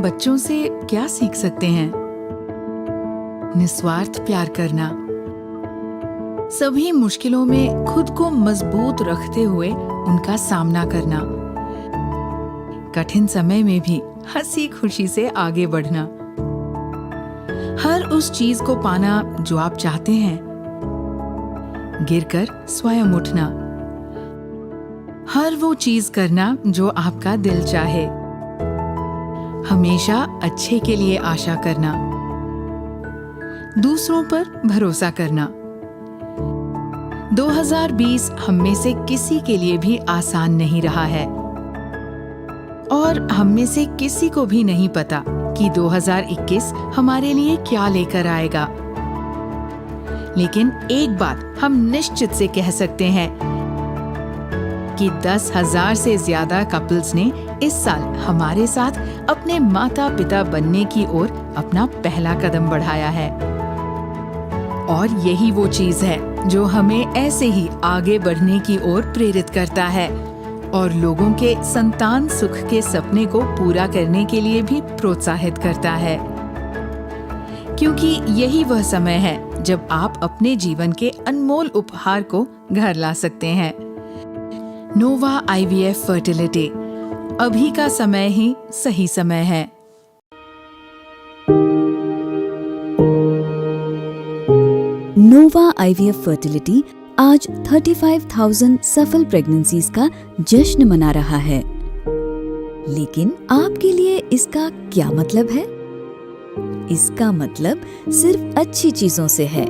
बच्चों से क्या सीख सकते हैं? निस्वार्थ प्यार करना, सभी मुश्किलों में खुद को मजबूत रखते हुए उनका सामना करना, कठिन समय में भी हंसी खुशी से आगे बढ़ना, हर उस चीज को पाना जो आप चाहते हैं, गिरकर स्वयं उठना, हर वो चीज करना जो आपका दिल चाहे, हमेशा अच्छे के लिए आशा करना, दूसरों पर भरोसा करना। 2020 हम में से किसी के लिए भी आसान नहीं रहा है और हम में से किसी को भी नहीं पता कि 2021 हमारे लिए क्या लेकर आएगा। लेकिन एक बात हम निश्चित से कह सकते हैं कि 10,000 से ज्यादा कपल्स ने इस साल हमारे साथ अपने माता पिता बनने की ओर अपना पहला कदम बढ़ाया है। और यही वो चीज है जो हमें ऐसे ही आगे बढ़ने की ओर प्रेरित करता है और लोगों के संतान सुख के सपने को पूरा करने के लिए भी प्रोत्साहित करता है। क्योंकि यही वह समय है जब आप अपने जीवन के अनमोल उपहार को घर ला सकते हैं। नोवा IVF फर्टिलिटी, अभी का समय ही सही समय है। नोवा IVF फर्टिलिटी आज 35,000 सफल प्रेगनेंसीज का जश्न मना रहा है। लेकिन आपके लिए इसका क्या मतलब है? इसका मतलब सिर्फ अच्छी चीजों से है।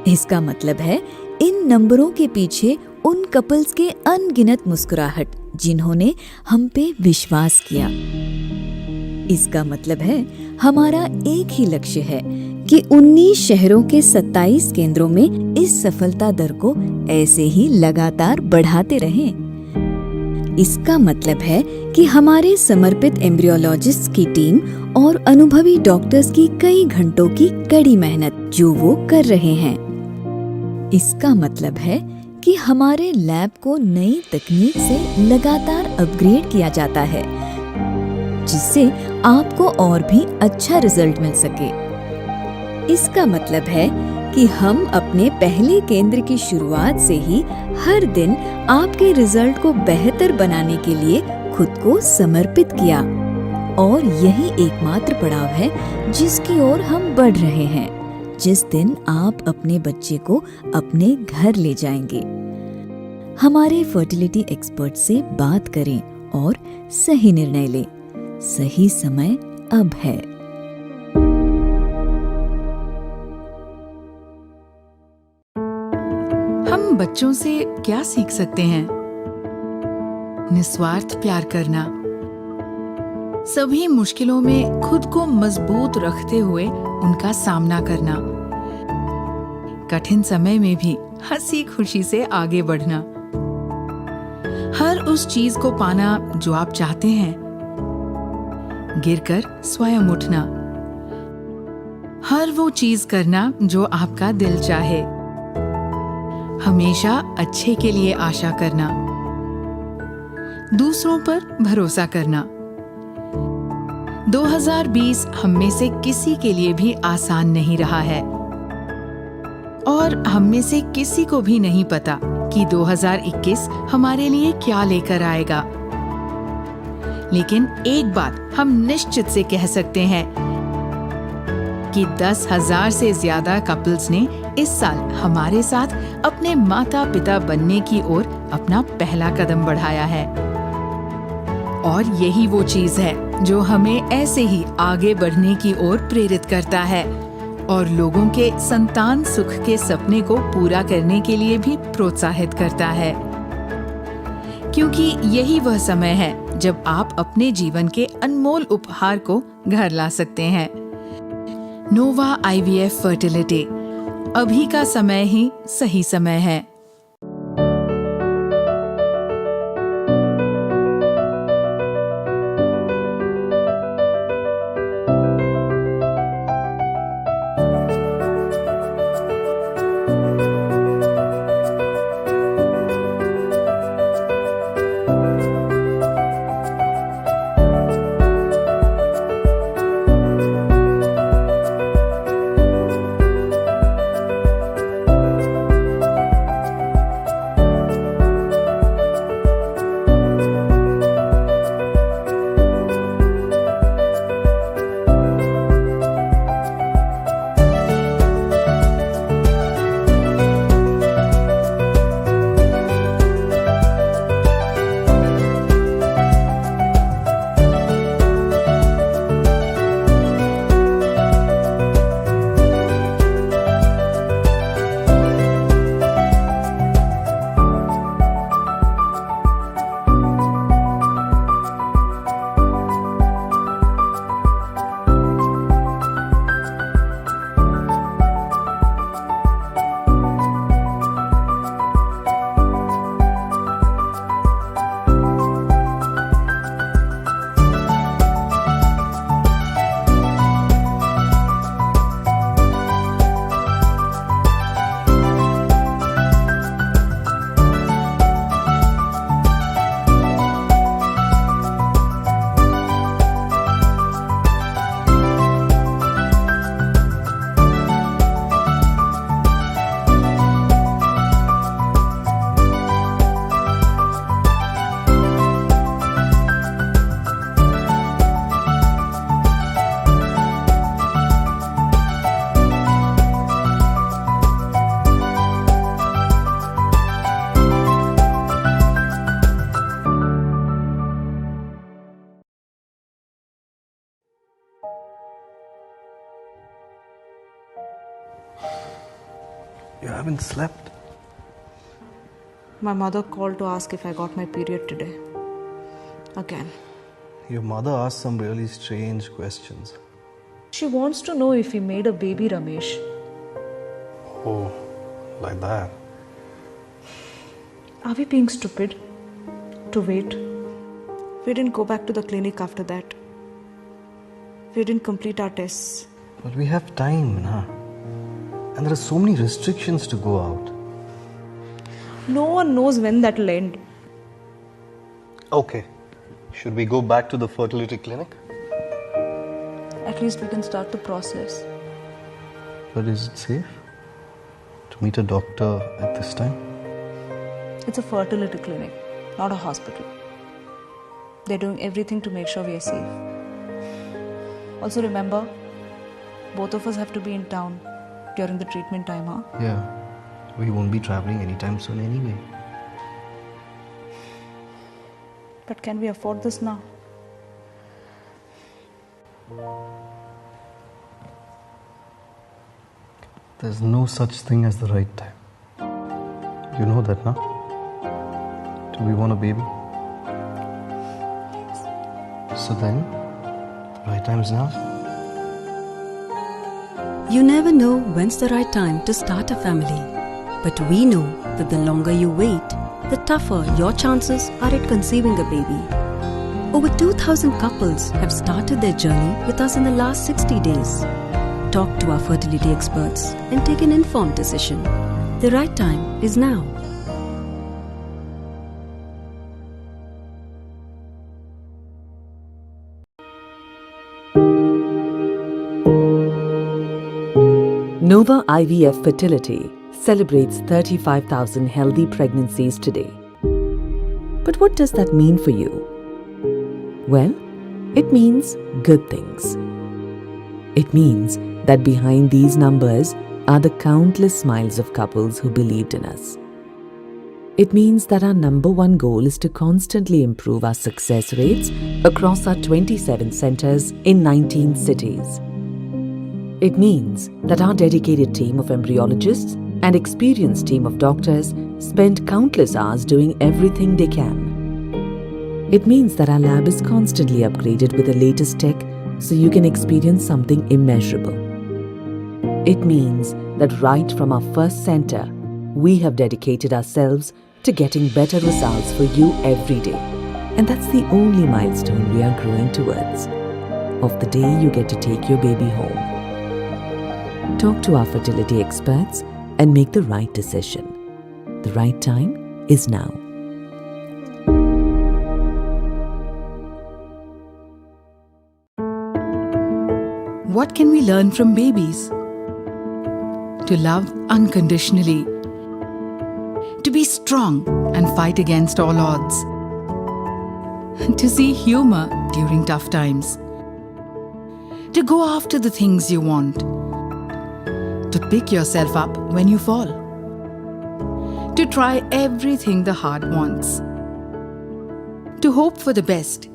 इसका मतलब है इन नंबरों के पीछे उन कपल्स के अनगिनत मुस्कुराहट जिन्होंने हम पे विश्वास किया। इसका मतलब है हमारा एक ही लक्ष्य है कि 19 शहरों के 27 केंद्रों में इस सफलता दर को ऐसे ही लगातार बढ़ाते रहें। इसका मतलब है कि हमारे समर्पित एम्ब्रियोलॉजिस्ट की टीम और अनुभवी डॉक्टर्स की कई घंटों की कड़ी मेहनत जो वो कर रहे हैं। इसका मतलब है कि हमारे लैब को नई तकनीक से लगातार अपग्रेड किया जाता है, जिससे आपको और भी अच्छा रिजल्ट मिल सके। इसका मतलब है कि हम अपने पहले केंद्र की शुरुआत से ही हर दिन आपके रिजल्ट को बेहतर बनाने के लिए खुद को समर्पित किया और यही एकमात्र पड़ाव है जिसकी ओर हम बढ़ रहे हैं, जिस दिन आप अपने बच्चे को अपने घर ले जाएंगे। हमारे फर्टिलिटी एक्सपर्ट से बात करें और सही निर्णय लें। सही समय अब है। हम बच्चों से क्या सीख सकते हैं? निस्वार्थ प्यार करना, सभी मुश्किलों में खुद को मजबूत रखते हुए उनका सामना करना, कठिन समय में भी हंसी खुशी से आगे बढ़ना, हर उस चीज को पाना जो आप चाहते हैं, गिरकर स्वयं उठना, हर वो चीज करना जो आपका दिल चाहे, हमेशा अच्छे के लिए आशा करना, दूसरों पर भरोसा करना। 2020 हम में से किसी के लिए भी आसान नहीं रहा है और हम में से किसी को भी नहीं पता कि 2021 हमारे लिए क्या लेकर आएगा। लेकिन एक बात हम निश्चित से कह सकते हैं कि 10,000 से ज्यादा कपल्स ने इस साल हमारे साथ अपने माता पिता बनने की ओर अपना पहला कदम बढ़ाया है। और यही वो चीज है जो हमें ऐसे ही आगे बढ़ने की ओर प्रेरित करता है और लोगों के संतान सुख के सपने को पूरा करने के लिए भी प्रोत्साहित करता है। क्योंकि यही वह समय है जब आप अपने जीवन के अनमोल उपहार को घर ला सकते हैं। नोवा IVF फर्टिलिटी, अभी का समय ही सही समय है। haven't slept. My mother called to ask if I got my period today. Again. Your mother asked some really strange questions. She wants to know if we made a baby, Ramesh. Oh, like that. Are we being stupid? To wait? We didn't go back to the clinic after that. We didn't complete our tests. But we have time, na? And there are so many restrictions to go out. No one knows when that will end. Okay. Should we go back to the fertility clinic? At least we can start the process. But is it safe to meet a doctor at this time? It's a fertility clinic, not a hospital. They're doing everything to make sure we are safe. Also remember, both of us have to be in town during the treatment time, huh? Yeah. We won't be traveling anytime soon anyway. But can we afford this now? There's no such thing as the right time. You know that, na? Do we want a baby? So then, the right time is now? You never know when's the right time to start a family. But we know that the longer you wait, the tougher your chances are at conceiving a baby. Over 2,000 couples have started their journey with us in the last 60 days. Talk to our fertility experts and take an informed decision. The right time is now. Nova IVF Fertility celebrates 35,000 healthy pregnancies today. But what does that mean for you? Well, it means good things. It means that behind these numbers are the countless smiles of couples who believed in us. It means that our number one goal is to constantly improve our success rates across our 27 centers in 19 cities. It means that our dedicated team of embryologists and experienced team of doctors spend countless hours doing everything they can. It means that our lab is constantly upgraded with the latest tech so you can experience something immeasurable. It means that right from our first center, we have dedicated ourselves to getting better results for you every day. And that's the only milestone we are growing towards, of the day you get to take your baby home. Talk to our fertility experts and make the right decision. The right time is now. What can we learn from babies? To love unconditionally. To be strong and fight against all odds. To see humor during tough times. To go after the things you want. To pick yourself up when you fall. To try everything the heart wants. To hope for the best.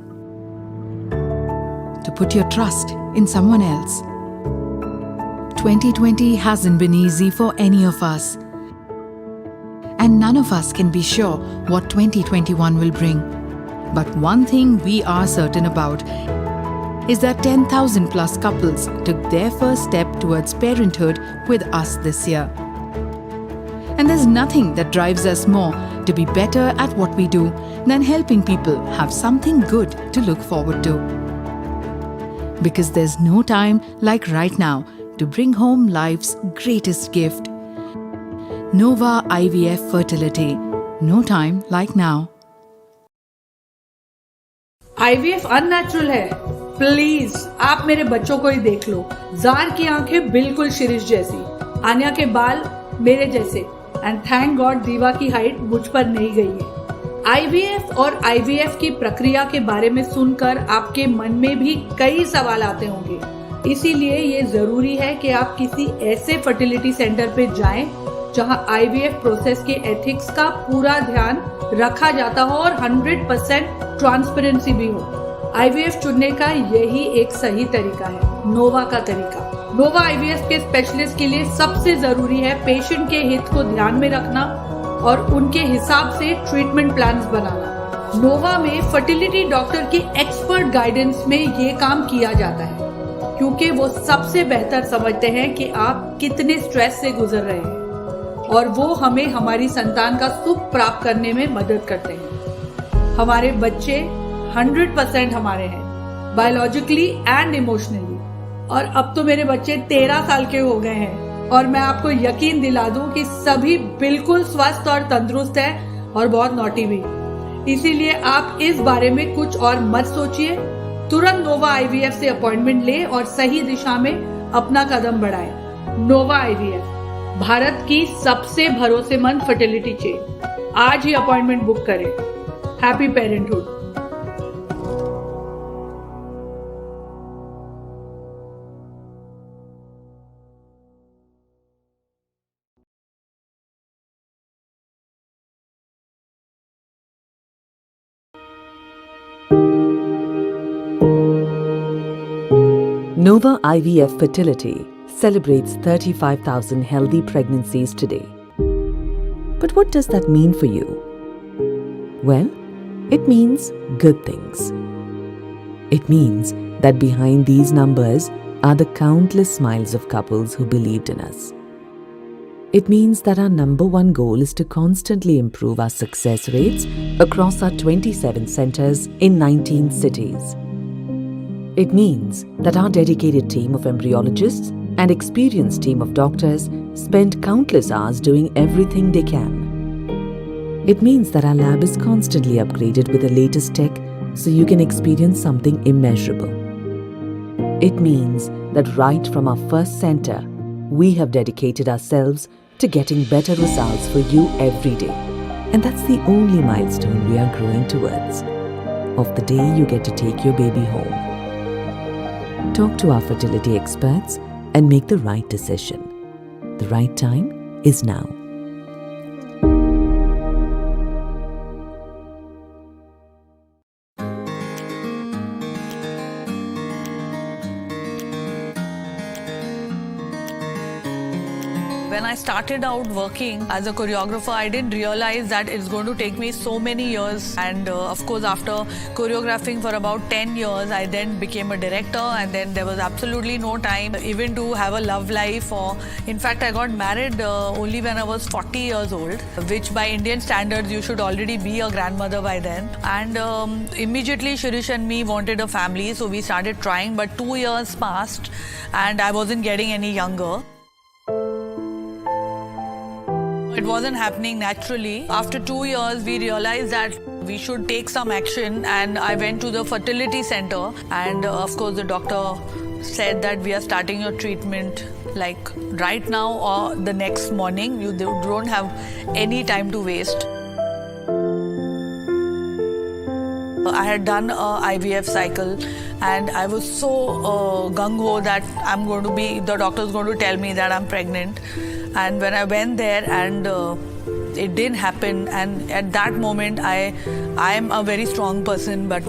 To put your trust in someone else. 2020 hasn't been easy for any of us. And none of us can be sure what 2021 will bring. But one thing we are certain about is that 10,000 plus couples took their first step towards parenthood with us this year. And there's nothing that drives us more to be better at what we do than helping people have something good to look forward to. Because there's no time like right now to bring home life's greatest gift. Nova IVF Fertility. No time like now. IVF unnatural है। Please आप मेरे बच्चों को ही देख लो। Jar की आंखें बिल्कुल शिरीष जैसी, आन्या के बाल मेरे जैसे, एंड थैंक गॉड दीवा की हाइट मुझ पर नहीं गई है। IVF और IVF की प्रक्रिया के बारे में सुनकर आपके मन में भी कई सवाल आते होंगे। इसीलिए ये जरूरी है कि आप किसी ऐसे फर्टिलिटी सेंटर पे जाएं जहां IVF प्रोसेस के एथिक्स का पूरा ध्यान रखा जाता हो और 100% ट्रांसपेरेंसी भी हो। IVF चुनने का यही एक सही तरीका है, नोवा का तरीका। नोवा आईवीएफ के स्पेशलिस्ट के लिए सबसे जरूरी है पेशेंट के हित को ध्यान में रखना और उनके हिसाब से ट्रीटमेंट प्लान्स बनाना। नोवा में फर्टिलिटी डॉक्टर की एक्सपर्ट गाइडेंस में ये काम किया जाता है, क्योंकि वो सबसे बेहतर समझते हैं कि आप कितने स्ट्रेस से गुजर रहे हैं और वो हमें हमारी संतान का सुख प्राप्त करने में मदद करते हैं। हमारे बच्चे 100% हमारे हैं, बायोलॉजिकली एंड इमोशनली। और अब तो मेरे बच्चे 13 साल के हो गए हैं और मैं आपको यकीन दिला दूं कि सभी बिल्कुल स्वस्थ और तंदुरुस्त हैं और बहुत नॉटी भी। इसीलिए आप इस बारे में कुछ और मत सोचिए, तुरंत नोवा आईवीएफ से अपॉइंटमेंट लें और सही दिशा में अपना कदम बढ़ाएं। नोवा आईवीएफ, भारत की सबसे भरोसेमंद फर्टिलिटी चेन। आज ही अपॉइंटमेंट बुक करें। Happy parenthood. Nova IVF Fertility celebrates 35,000 healthy pregnancies today. But what does that mean for you? Well, it means good things. It means that behind these numbers are the countless smiles of couples who believed in us. It means that our number one goal is to constantly improve our success rates across our 27 centers in 19 cities. It means that our dedicated team of embryologists and experienced team of doctors spend countless hours doing everything they can. It means that our lab is constantly upgraded with the latest tech so you can experience something immeasurable. It means that right from our first center, we have dedicated ourselves to getting better results for you every day. And that's the only milestone we are growing towards, of the day you get to take your baby home. Talk to our fertility experts and make the right decision. The right time is now. When I started out working as a choreographer, I didn't realize that it's going to take me so many years. And of course, after choreographing for about 10 years, I then became a director, and then there was absolutely no time even to have a love life. Or, in fact, I got married only when I was 40 years old, which by Indian standards, you should already be a grandmother by then. And immediately, Shirish and me wanted a family, so we started trying, but 2 years passed and I wasn't getting any younger. It wasn't happening naturally. After 2 years, we realized that we should take some action, and I went to the fertility center, and of course the doctor said that we are starting your treatment like right now or the next morning. You don't have any time to waste. I had done a IVF cycle and I was so gung-ho that the doctor's going to tell me that I'm pregnant. And when I went there and it didn't happen, and at that moment I am a very strong person, but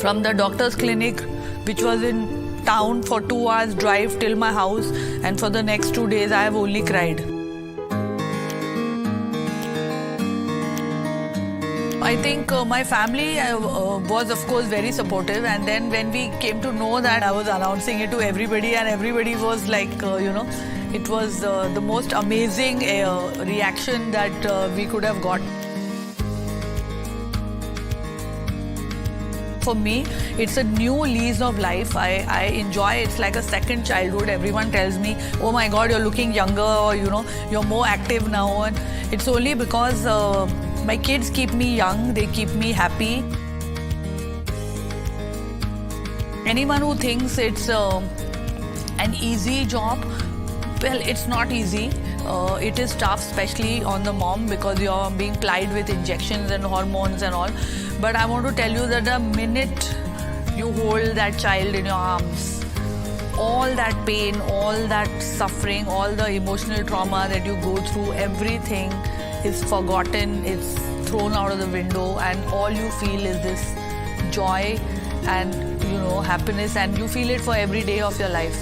from the doctor's clinic, which was in town for 2 hours drive till my house, and for the next 2 days I have only cried. I think my family was of course very supportive, and then when we came to know that, I was announcing it to everybody, and everybody was like, it was the most amazing reaction that we could have got. For me, it's a new lease of life. I enjoy it. It's like a second childhood. Everyone tells me, oh my God, you're looking younger, or you're more active now. And it's only because my kids keep me young, they keep me happy. Anyone who thinks it's an easy job, well, it's not easy. It is tough, especially on the mom, because you're being plied with injections and hormones and all. But I want to tell you that the minute you hold that child in your arms, all that pain, all that suffering, all the emotional trauma that you go through, everything is forgotten, it's thrown out of the window, and all you feel is this joy and happiness, and you feel it for every day of your life.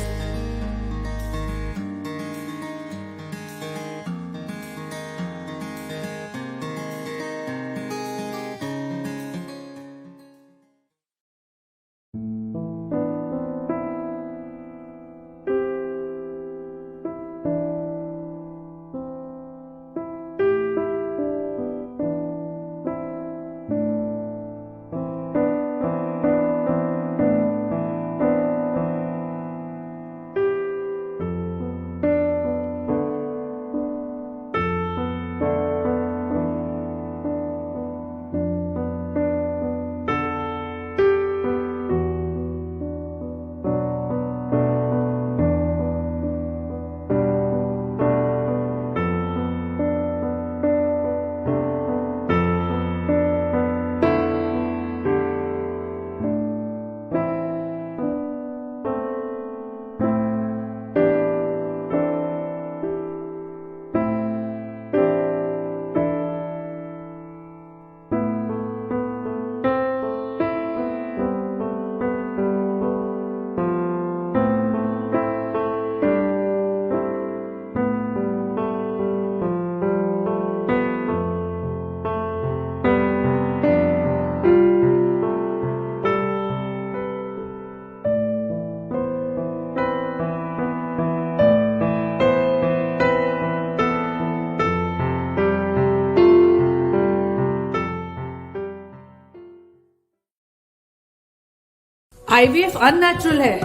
IVF unnatural है।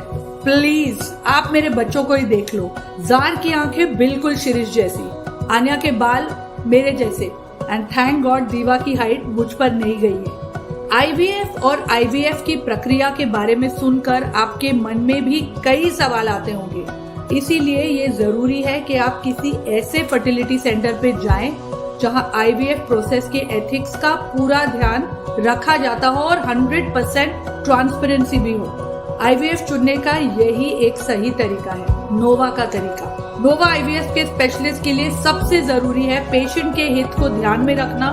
Please आप मेरे बच्चों को ही देख लो। Jar की आंखें बिल्कुल शिरीष जैसी, आन्या के बाल मेरे जैसे, एंड थैंक गॉड दीवा की हाइट मुझ पर नहीं गई है। आईवीएफ और आईवीएफ की प्रक्रिया के बारे में सुनकर आपके मन में भी कई सवाल आते होंगे, इसीलिए ये जरूरी है कि आप किसी ऐसे फर्टिलिटी सेंटर पे जाएं जहां आईवीएफ प्रोसेस के एथिक्स का पूरा ध्यान रखा जाता हो और 100% ट्रांसपेरेंसी भी हो। आईवीएफ चुनने का यही एक सही तरीका है, नोवा का तरीका। नोवा आईवीएफ के स्पेशलिस्ट के लिए सबसे जरूरी है पेशेंट के हित को ध्यान में रखना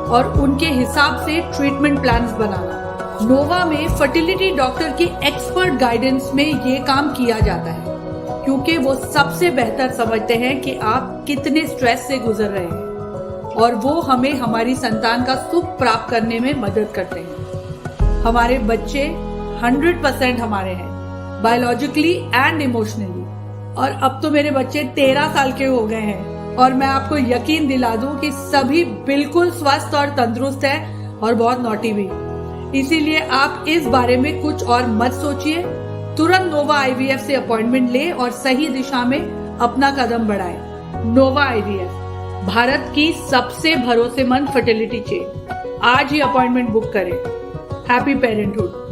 और उनके हिसाब से ट्रीटमेंट प्लान्स बनाना। नोवा में फर्टिलिटी डॉक्टर की एक्सपर्ट गाइडेंस में ये काम किया जाता है, क्योंकि वो सबसे बेहतर समझते हैं कि आप कितने स्ट्रेस से गुजर रहे हैं और वो हमें हमारी संतान का सुख प्राप्त करने में मदद करते हैं। हमारे बच्चे 100% हमारे हैं, बायोलॉजिकली एंड इमोशनली। और अब तो मेरे बच्चे 13 साल के हो गए हैं और मैं आपको यकीन दिला दूं कि सभी बिल्कुल स्वस्थ और तंदुरुस्त हैं और बहुत नॉटी भी। इसीलिए आप इस बारे में कुछ और मत सोचिए, तुरंत नोवा आईवीएफ से अपॉइंटमेंट ले और सही दिशा में अपना कदम बढ़ाएं। नोवा आईवीएफ, भारत की सबसे भरोसेमंद फर्टिलिटी चेन। आज ही अपॉइंटमेंट बुक करें। Happy parenthood.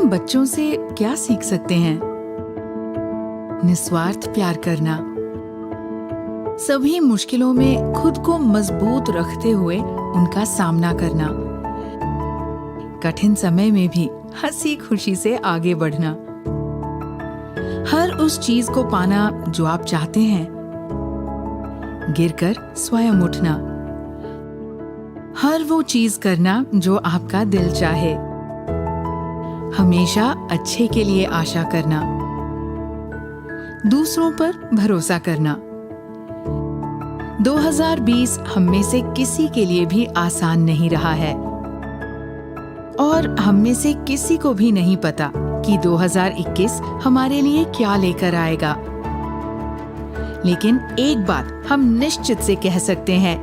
बच्चों से क्या सीख सकते हैं? निस्वार्थ प्यार करना, सभी मुश्किलों में खुद को मजबूत रखते हुए उनका सामना करना, कठिन समय में भी हंसी खुशी से आगे बढ़ना, हर उस चीज को पाना जो आप चाहते हैं, गिरकर स्वयं उठना, हर वो चीज करना जो आपका दिल चाहे, हमेशा अच्छे के लिए आशा करना, दूसरों पर भरोसा करना। 2020 हम में से किसी के लिए भी आसान नहीं रहा है और हम में से किसी को भी नहीं पता कि 2021 हमारे लिए क्या लेकर आएगा। लेकिन एक बात हम निश्चित से कह सकते हैं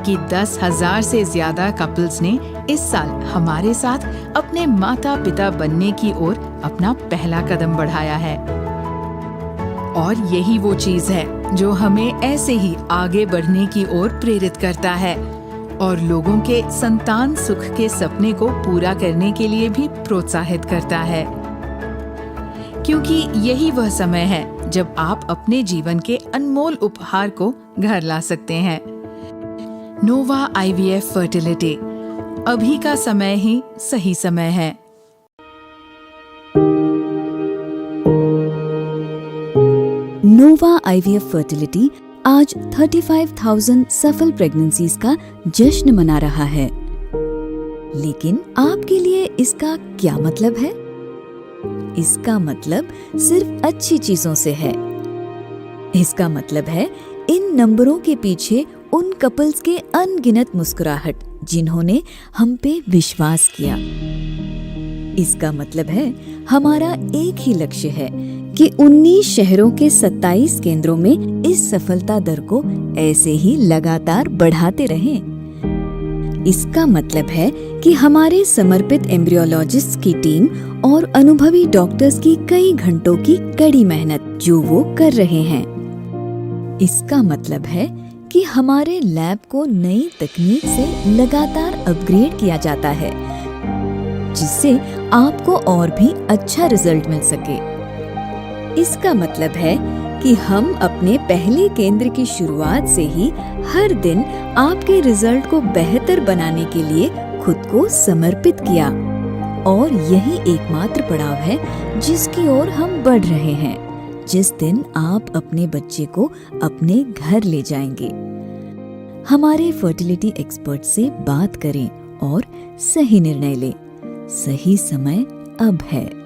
कि 10,000 से ज्यादा कपल्स ने इस साल हमारे साथ अपने माता पिता बनने की ओर अपना पहला कदम बढ़ाया है। और यही वो चीज है जो हमें ऐसे ही आगे बढ़ने की ओर प्रेरित करता है और लोगों के संतान सुख के सपने को पूरा करने के लिए भी प्रोत्साहित करता है, क्योंकि यही वह समय है जब आप अपने जीवन के अनमोल उपहार को घर ला सकते हैं। नोवा आईवीएफ फर्टिलिटी, अभी का समय ही सही समय है। नोवा आईवीएफ फर्टिलिटी आज 35,000 सफल प्रेगनेंसीज का जश्न मना रहा है। लेकिन आपके लिए इसका क्या मतलब है? इसका मतलब सिर्फ अच्छी चीजों से है। इसका मतलब है इन नंबरों के पीछे उन कपल्स के अनगिनत मुस्कुराहट जिन्होंने हम पे विश्वास किया। इसका मतलब है हमारा एक ही लक्ष्य है कि 19 शहरों के 27 केंद्रों में इस सफलता दर को ऐसे ही लगातार बढ़ाते रहें। इसका मतलब है कि हमारे समर्पित एम्ब्रियोलॉजिस्ट्स की टीम और अनुभवी डॉक्टर्स की कई घंटों की कड़ी मेहनत जो वो कर रहे हैं। इसका मतलब है कि हमारे लैब को नई तकनीक से लगातार अपग्रेड किया जाता है, जिससे आपको और भी अच्छा रिजल्ट मिल सके। इसका मतलब है कि हम अपने पहले केंद्र की शुरुआत से ही हर दिन आपके रिजल्ट को बेहतर बनाने के लिए खुद को समर्पित किया, और यही एकमात्र पड़ाव है जिसकी ओर हम बढ़ रहे हैं जिस दिन आप अपने बच्चे को अपने घर ले जाएंगे। हमारे फर्टिलिटी एक्सपर्ट से बात करें और सही निर्णय लें। सही समय अब है।